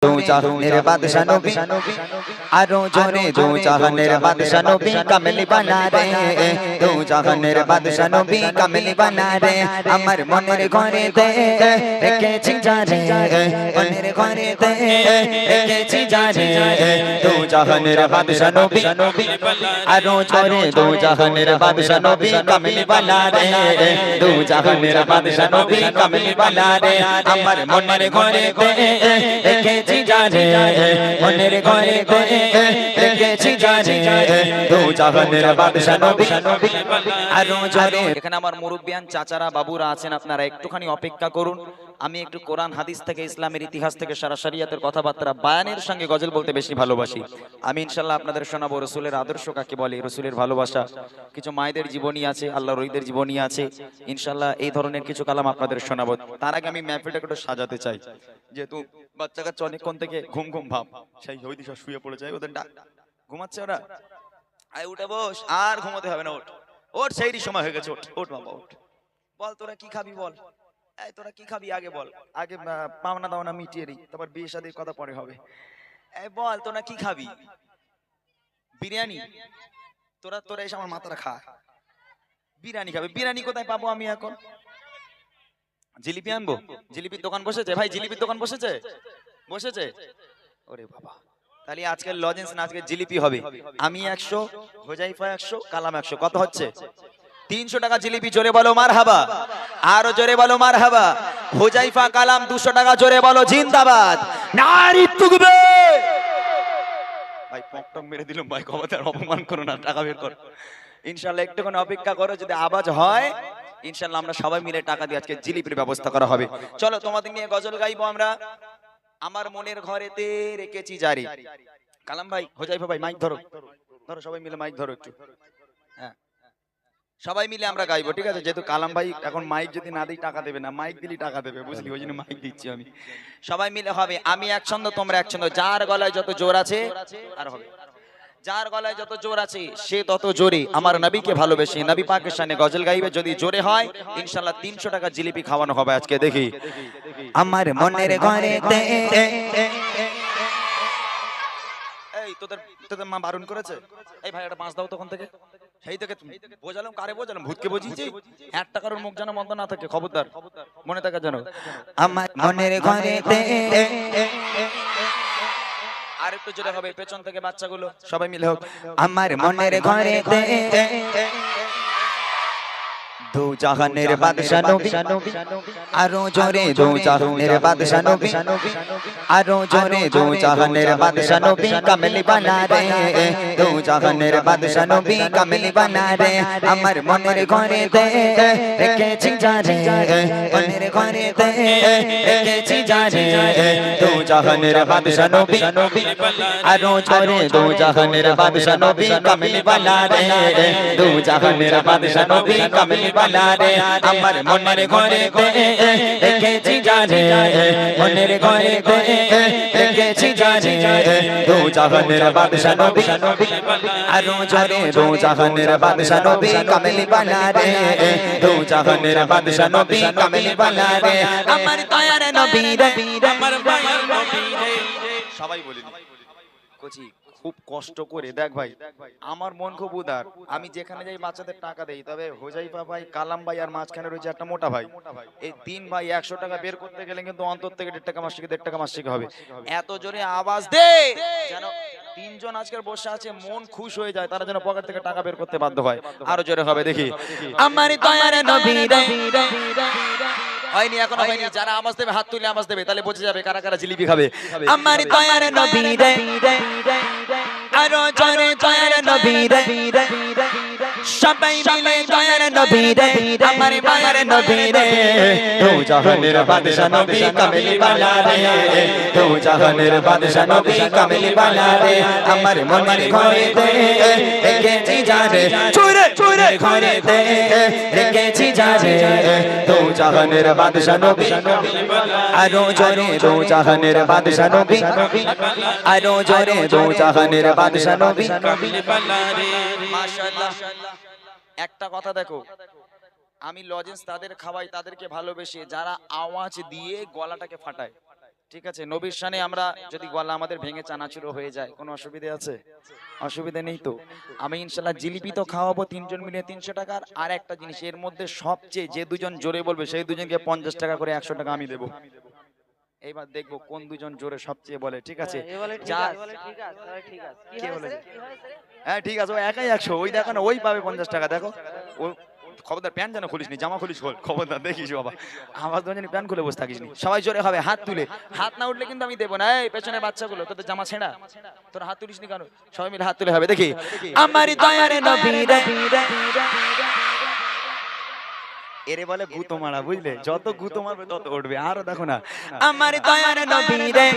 দো জাহানের বাদশা নবী আরো জোরে দো জাহানের বাদশা নবী কামলি বানা রে দো জাহানের বাদশা নবী কামলি বানা রে আমার মনের ঘরে তে রেখেছি যারে মনের ঘরে তে রেখেছি যারে দো জাহানের বাদশা নবী আরো জোরে দো জাহানের বাদশা নবী কামলি বানা রে দো জাহানের বাদশা নবী কামলি বানা রে আমার মনের ঘরে তে রেখেছি যারে মনের ঘরে রেখেছি যারে দো জাহানের বাদশা নবী আরো জোরে। এখানে আমার মুরব্বিয়ান চাচারা বাবুরা আছেন, আপনারা একটুখানি অপেক্ষা করুন। আমি একটু কোরআন হাদিস থেকে ইসলামের ইতিহাস থেকে সারা শরিয়াতের কথাবার্তা বায়ানের সঙ্গে গজল বলতে বেশি ভালোবাসি আমি। ইনশাআল্লাহ আপনাদের শোনাবো রসুলের আদর্শ কাকে বলে, রসুলের ভালোবাসা, কিছু মায়েদের জীবনী আছে, আল্লাহর ওলিদের জীবনী আছে। ইনশাআল্লাহ এই ধরনের কিছু কালাম আপনাদের শোনাবো। তার আগে আমি মাহফিলটাকে একটু সাজাতে চাই, যেহেতু বাচ্চা কাচ্চা অনেকক্ষণ থেকে ঘুম ঘুম ভাব, সেই ওই দিশা শুয়ে পড়ে যায়, ওদের ঘুমাচ্ছে ওরা। আয় উঠে বস, আর ঘুমাতে হবে না, ওঠ ওঠ, সেই সময় হয়ে গেছে, ওঠ ওঠ বাবা ওঠ। বল তোরা কি খাবি বল, এই তোরা কি খাবি আগে বল, আগে পাওনা দাওনা মিটিয়ে দিই, তারপর বিয়ে শাদীর কথা পরে হবে। এই বল তোরা কি খাবি? বিরিয়ানি? তোরা তোরা এসে আমার মাথাটা খা, বিরিয়ানি খাবে। বিরিয়ানি কোথায় পাবো আমি এখন? জিলিপি আনবো? জিলিপির দোকান বসেছে ভাই, জিলিপির দোকান বসেছে বসেছে। ওরে বাবা, তাহলে আজকের লজেন্স না, আজকে জিলিপি হবে। আমি 100, হোজাইফা 100, কালাম 100, কত হচ্ছে? 300 টাকা জিলিপি, জোরে বলো মারহাবা, আরো জোরে বলো মারহাবা। হোজাইফা কালাম 200 টাকা, জোরে বলো জিন্দাবাদ, নারী তুকবে। ভাই পকটক মেরে দিলাম ভাই, ক্ষমতার অপমান করো না, টাকা বের কর। ইনশাআল্লাহ একটুখানি অপেক্ষা করো, যদি আওয়াজ হয় ইনশাআল্লাহ আমরা সবাই মিলে টাকা দিয়ে আজকে জিলিপির ব্যবস্থা করা হবে। চলো তোমাদের নিয়ে গজল গাইবো আমরা। আমার মনের ঘরেতে রেখেছি জারি। কালাম ভাই, হোজাইফা ভাই মাইক ধরো, ধরো সবাই মিলে মাইক ধরো একটু। হ্যাঁ সবাই মিলে আমরা গাইবো, ঠিক আছে? যেহেতু কালাম ভাই এখন মাইক যদি না দিই টাকা দেবে না, মাইক দিলি টাকা দেবে, বুঝলি? ওই জন্য মাইক দিচ্ছি আমি। সবাই মিলে হবে, আমি এক ছন্দ তোমরা এক ছন্দ, যার গলায় যত জোর আছে আর হবে, যার গলায় যত জোর আছে সে তত জোরে আমার নবীকে ভালোবেসে নবী পাকের শানে গজল গাইবে। যদি জোরে হয় ইনশাআল্লাহ 300 টাকা জিলিপি খাওয়ানো হবে আজকে। দেখি আমার মনের ঘরেতে। এই তোদের তোদের মা বারণ করেছে? এই ভাই একটা পাঁচ দাও তখন থেকে, সেই থেকে বোঝালাম, কারে বোঝালাম? ভূতকে বুঝিয়েছি। 1 টাকার মুখ যেন বন্ধ না থাকে, খবরদার, মনে থাকে যেন। আমার মনের ঘরেতে। আর একটু জোরে হবে, পেছন থেকে বাচ্চাগুলো সবাই মিলে হোক। আমার মনের ঘরেতে দো জাহানের বাদশা নবী আরো জোরে দো জাহানের বাদশা নবী আরো জোরে দো জাহানের বাদশা নবী কামলি বানা রে দো জাহানের বাদশা নবী কামলি বানা রে আমার মনের ঘরেতে রেখেছি যারে মনের ঘরেতে রেখেছি যারে দো জাহানের বাদশা নবী আরো জোরে দো জাহানের বাদশা নবী কামলি বানা রে দো জাহানের বাদশা নবী কামলি বানা রে আমার মনের ঘরেতে রেখেছি যারে মনের ঘরেতে রেখেছি যারে দো জাহানের বাদশা নবী আরো জোরে দো জাহানের বাদশা নবী কামলি বানা রে দো জাহানের বাদশা নবী কামলি বানা রে আমার দয়ার নবী রে আমার দয়ার নবী রে। সবাই বলি কোচি খুব কষ্ট করে দেখ ভাই, আমার মন খুব উদার, আমি যেখানে যাই বাচ্চাদের টাকা দেই, তবে হোজাইফা ভাই, কালাম ভাই আর মাঝখানে রয়েছে একটা মোটা ভাই, এই 3 ভাই 100 টাকা বের করতে গেলে কিন্তু অন্তর থেকে 1.5 টাকা মাসিকে 1.5 টাকা মাসিকে হবে। এত জোরে আওয়াজ দে যেন 3 জন আজকের বসে আছে মন খুশ হয়ে যায়, তারা যেন পকেট থেকে টাকা বের করতে বাধ্য হয়। আরো জোরে হবে দেখি আমার দয়ার নবী রে। হয়নি এখনো হয়নি, যারা আওয়াজ দেবে হাত তুলে আওয়াজ দেবে, তাহলে বোঝা যাবে কারা কারা জিলিপি খাবে। আমার দয়ার নবী রে আরো জোরে দয়ার নবী রে সবাই মিলে দয়ার নবী রে আমার মায়ার নবী রে দো জাহানের বাদশা নবী কামলি বানা রে দো জাহানের বাদশা নবী কামলি বানা রে আমার মনের ঘরেতে রেখেছি যারে চুরে চুরে ঘরেতে রেখেছি যারে দো জাহানের বাদশা নবী আরো জোরে দো জাহানের বাদশা নবী আরো জোরে দো জাহানের বাদশা নবী মাশাআল্লাহ। একটা কথা দেখো, আমি লজেন্স তাদের খাওয়াই, তাদেরকে ভালোবেসে যারা আওয়াজ দিয়ে গলাটাকে ফাটায়, ঠিক আছে, নবীর শানে আমরা যদি গলা আমাদের ভেঙে চানাচুরো হয়ে যায় কোনো অসুবিধা আছে? অসুবিধা নেই তো। আমি ইনশাল্লাহ জিলিপি তো খাওয়াবো 3 জন মিলে 300 টাকার। আর একটা জিনিস এর মধ্যে সবচেয়ে যে দুজন জোরে বলবে সেই দুজনকে 50 টাকা করে 100 টাকা আমি দেবো। এইবার দেখবো কোন দুজন জোরে সবচেয়ে বলে। ঠিক আছে, যা কে বলে? হ্যাঁ ঠিক আছে, ও একাই 100, ওই দেখো না ওই পাবে 50 টাকা। দেখো ও, খবরদার প্যান্ট যেন খুলিস নি, জামা খুলিস খোল, খবরদার দেখিস বাবা, আমার তো জানি প্যান্ট খুলে বসে থাকিস নি। সবাই জোরে হবে, হাত তুলে, হাত না উঠলে কিন্তু আমি দেবো না। এই পেছনে বাচ্চাগুলো তোদের জামা ছেঁড়া, তোর হাত তুলিস নি কেন? সবাই মিলে হাত তুলে হবে, দেখি। আমার দয়ার নবী রে, এরে বলে গুতো মারা, বুঝলে? যত গুতো মারবে তত উঠবে। আরো দেখো না, আমার দয়ার নবী রে,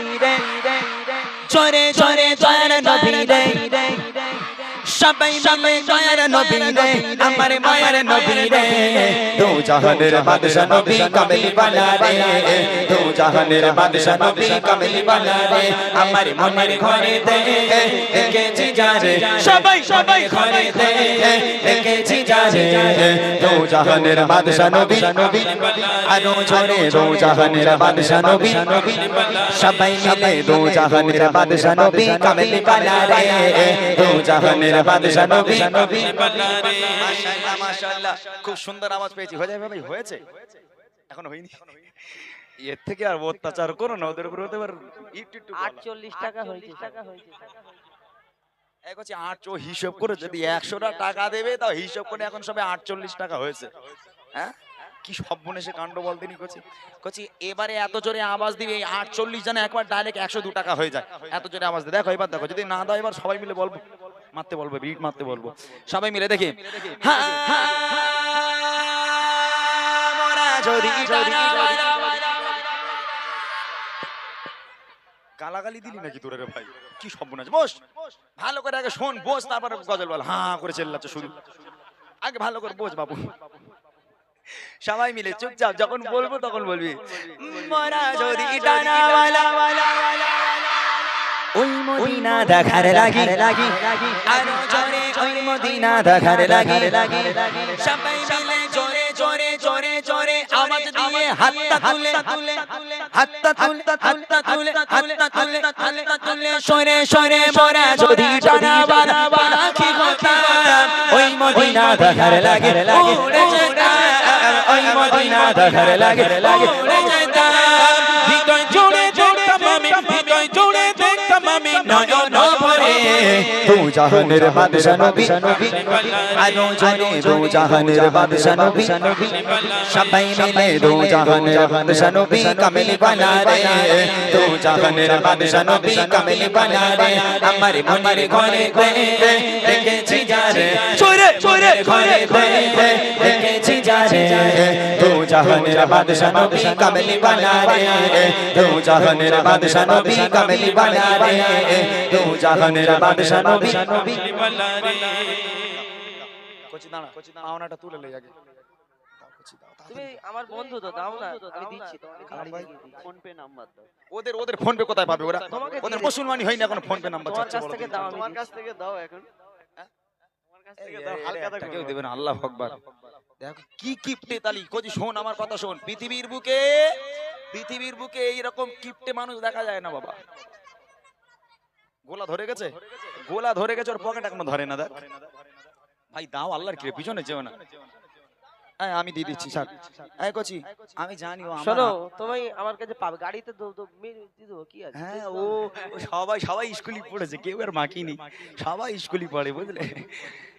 জোরে জোরে দয়ার নবী রে, সবাই মিলে দয়ার নবী রে, আমার মায়ের নবী রে, দো জাহানের বাদশা নবী কামিল বালা রে, দো জাহানের বাদশা নবী কামিল বালা রে, আমার মনের ঘরে দে দেখেছি যারে, সবাই সবাই ঘরে দে দেখেছি যারে, দো জাহানের বাদশা নবী, আরো জোরে দো জাহানের বাদশা নবী, সবাই মিলে দো জাহানের বাদশা নবী কামিল বালা রে, দো জাহানের বাদশা নবী। মাশাআল্লাহ মাশাআল্লাহ, খুব সুন্দর আওয়াজ পেয়েছি। হয়ে যাবে ভাই? হয়েছে? এখনো হয়নি? এর থেকে আর অত্যাচার করো না ওদের উপর, হতে পারে একটু একটু 48 টাকা হয়েছে। এক হচ্ছে 8, ও হিসাব করে যদি 100টা টাকা দেবে তাও হিসাব করে এখন সবে 48 টাকা হয়েছে। হ্যাঁ কি সর্বনেশে কাণ্ড বলতে নি কচি। কচি এবারে এত জোরে আওয়াজ দিবে এই 48 জন একবার ডাইরেক্ট 102 টাকা হয়ে যায়, এত জোরে আওয়াজ দিয়ে। দেখো এবার দেখো, যদি না দাও এবার সবাই মিলে বলবো, মারতে বলবো, বিট মারতে বলবো, সবাই মিলে দেখি। গালাগালি দিলি নাকি তোরা রে ভাই? কি সর্বনাশ! বস ভালো করে আগে শোন, বস, তারপরে গজল বল। হ্যাঁ করে চেল্লাচ্ছে শুধু, আগে ভালো করে বস বাবু। সবাই মিলে চুপচাপ যখন বলবো তখন বলবি, মরা যদি ডানাওয়ালা ওই মদিনা দেখার লাগি, আরো জোরে ওই মদিনা দেখার লাগি, সবাই মিলে জোরে জোরে জোরে জোরে আওয়াজ দিয়ে হাতটা তুলে হাতটা তুলে হাতটা তুলে হাতটা তুলে হাতটা তুলে সরে সরে মরা যদি ডানাওয়ালা পাখি হতাম, ওই মদিনা দেখার লাগি, উড়ে যেতাম, ওই মদিনা দেখার লাগি, উড়ে যেতাম, হৃদয় জোড়ে দেখতাম আমি, হৃদয় জোড়ে দেখতাম আমি, নয়ন ভরে দো জাহানের বাদশা নবী, আরো জোরে দো জাহানের বাদশা নবী, সবাই মিলে দো জাহানের বাদশা নবী কামিল বালা রে, দো জাহানের বাদশা নবী কামিল বালা রে, আমার মনের ঘরে দেখেছি যারে, জোরে জোরে ঘরে দেখেছি যারে, দো জাহানের বাদশা নবী কামিল বালা রে, দো জাহানের বাদশা নবী কামিল বালা রে, দো জাহানের বাদশা নবী। কচি দাঁড়া, পাওনাটা তুলে লই আগে। তুমি আমার বন্ধু তো, দাও না, আমি দিচ্ছি তোমাকে, গাড়ি দিয়ে দিচ্ছি। ফোন পে নাম্বার দাও। ওদের ফোন পে কোথায় পাবে ওরা? তোমাকে ওদের দিয়ে মুসলমানি হয়নি এখন ফোন পে নাম্বার তোমার চাচ্ছে কাছ বলো থেকে তো। দাও, আমি তোমার কাছ থেকে দাও এখন। তোমার কাছ থেকে দাও, হালকা একটা থাকো। কেউ দেবে না, আল্লাহু আকবার। দেখো কি কিপটে তালি। কচি শোন আমার কথা শোন, পৃথিবীর বুকে এইরকম কিপটে মানুষ দেখা যায় না বাবা। গোলা ধরে গেছে, ওর পকেট এখনো ধরে না। দেখ ভাই দাও, আল্লাহর কি পিছনে যেও না। হ্যাঁ আমি দিয়ে দিচ্ছি স্যার। এই কচি আমি জানি ও আমার, শোনো, তুমি আমার কাছে পাবে, গাড়িতে দিয়ে দেবো, কি আছে? হ্যাঁ ও সবাই স্কুলই পড়েছে, কেউ আর মাকিনি, সবাই স্কুলই পড়ে বুঝলে।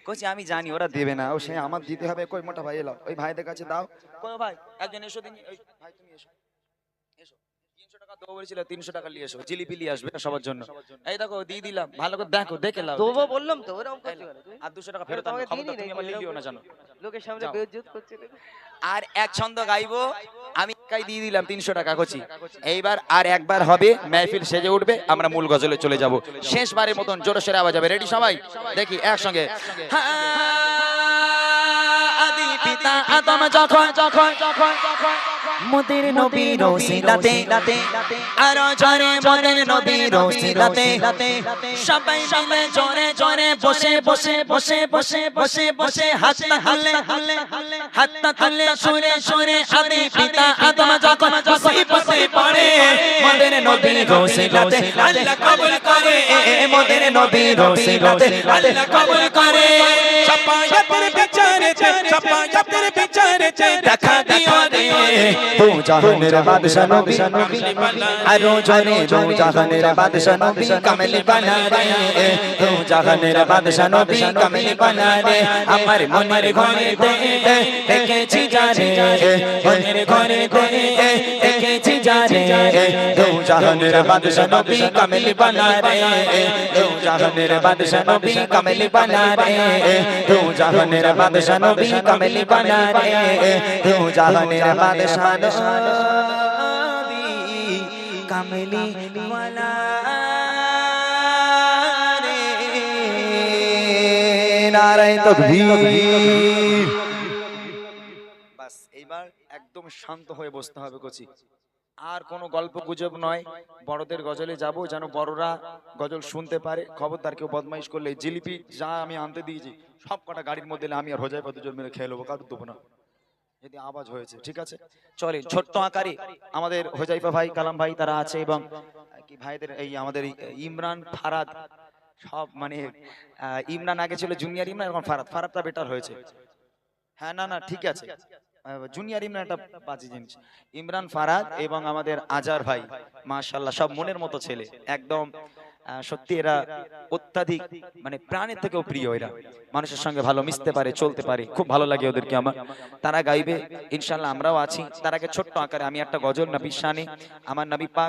কচি আমি জানি ওরা দেবে না, ও সে আমার দিতে হবে। কই মোটা ভাই এলো, ওই ভাইদের কাছে দাও। কই ভাই একজন এসো দিন, ওই ভাই তুমি এসো, 300 টাকা দেবো বলেছিল, 300 টাকা নিয়ে এসো, জিলিপি নিয়ে আসবে সবার জন্য। এই দেখো দিয়ে দিলাম, ভালো করে দেখো, দেখে লাও। দেবো বললাম তো, ওরকম করতে পারো তুমি। আর 200 টাকা ফেরত তোমাকে আনো, খবরদার দিইনি তুমি আমার লিলিও না জানো। লোকের সামনে যাও। বেইজ্জত করছে দেখো। আর এক ছন্দ গাইবো, আমি একাই দিয়ে দিলাম 300 টাকা কচি। এইবার আর একবার হবে, মেহফিল সেজে উঠবে, আমরা মূল গজলে চলে যাব। শেষবারের মতন জোরে সোরে আওয়াজ হবে। রেডি সবাই? দেখি একসঙ্গে। আদি পিতা আদম যখন মোদের নবী রসিলাতে আরো জোরে মোদের নবী রসিলাতে সবাই মিলে জোরে জোরে বসে বসে বসে বসে বসে বসে হাতটা তুলে সুরে সুরে আদি পিতা আদম যখন মুসিবতে পড়ে মোদের নবী রসিলাতে আল্লাহ কবুল করে মোদের নবী রসিলাতে আল্লাহ কবুল করে শাফায়াতের বিচারেতে দেখা দিও রে দু জাহানের বাদশা নবী আরো জোরে দু জাহানের বাদশা নবী কামেল বানা রে দু জাহানের বাদশা নবী কামেল বানা রে আমার মনের ঘরে দেখেছি জানে মনের ঘরে দেখেছি জানে দু জাহানের বাদশা নবী কামেল বানা রে দু জাহানের বাদশা নবী কামেল বানা রে দু জাহানের বাদশা নবী কামেল বানা রে দু জাহানের বাদশা নবী কামেলি বানা রে নারায়ে তাকবীর। বাস এইবার একদম শান্ত হয়ে বসতে হবে কচি, আর কোনো গল্প গুজব নয়। বড়দের গজলে যাব, যেন বড়রা গজল শুনতে পারে। খবরদার কেউ বদমাইশ করলে জিলিপি যা আমি আনতে দিয়েছি সব কটা গাড়ির মধ্যে আমি আর হোজাইফা দুজন মিলে খেয়ে নেবো, কারুর দেবো না যদি আওয়াজ হয়েছে, ঠিক আছে? চলে ছোট্ট আকারে আমাদের হোজাইফা ভাই, কালাম ভাই তারা আছে, এবং কি ভাইদের এই আমাদের ইমরান, ফারাদ সব মানে ইমরান আগে ছিল জুনিয়র ইমরান, এখন ফারাদটা বেটার হয়েছে। হ্যাঁ না ঠিক আছে, জুনিয়র ইমরান একটা বাজে জিনিস। ইমরান, ফারাদ এবং আমাদের আজার ভাই মাশাআল্লাহ সব মনের মতো ছেলে একদম। সত্যি এরা অত্যাধিক মানে প্রাণের থেকেও প্রিয়, এরা মানুষের সঙ্গে ভালো মিশতে পারে, চলতে পারে, খুব ভালো লাগে ওদেরকে আমার। তারা গাইবে ইনশাআল্লাহ, আমরাও আছি। তার আগে ছোট্ট আকারে আমি একটা গজল নবীর শানে, আমার নবী পাক